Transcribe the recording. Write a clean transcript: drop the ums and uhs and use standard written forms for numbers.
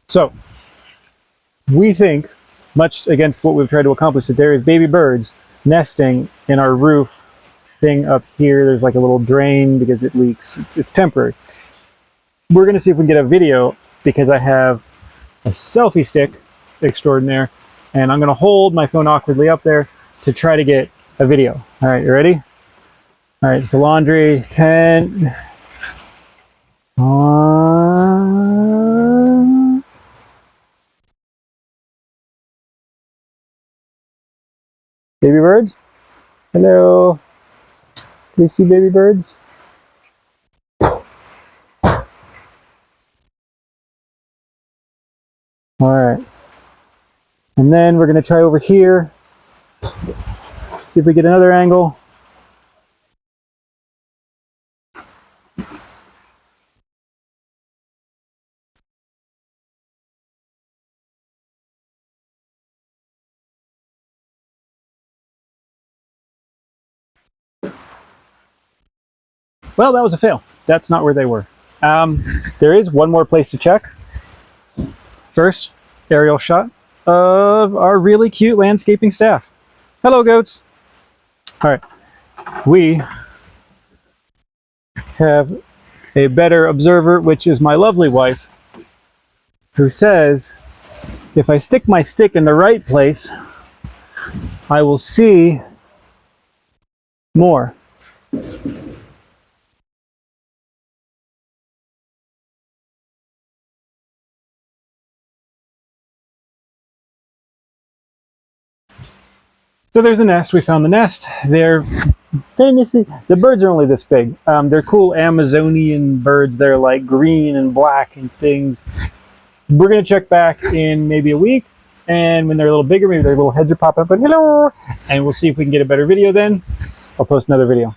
So we think, much against what we've tried to accomplish, that there is baby birds nesting in our roof thing up here. There's like a little drain because it leaks. It's temporary. We're going to see if we can get a video because I have a selfie stick extraordinaire, and I'm going to hold my phone awkwardly up there to try to get a video. All right, you ready? All right, so laundry, 10. Baby birds? Hello. Do you see baby birds? All right. And then we're going to try over here. See if we get another angle. Well, that was a fail. That's not where they were. There is one more place to check. First, aerial shot of our really cute landscaping staff. Hello, goats. All right. We have a better observer, which is my lovely wife, who says, if I stick my stick in the right place, I will see more. So there's a nest. We found the nest. The birds are only this big. They're cool Amazonian birds. They're like green and black and things. We're going to check back in maybe a week, and when they're a little bigger, maybe their little heads are popping up and hello, and we'll see if we can get a better video then. I'll post another video.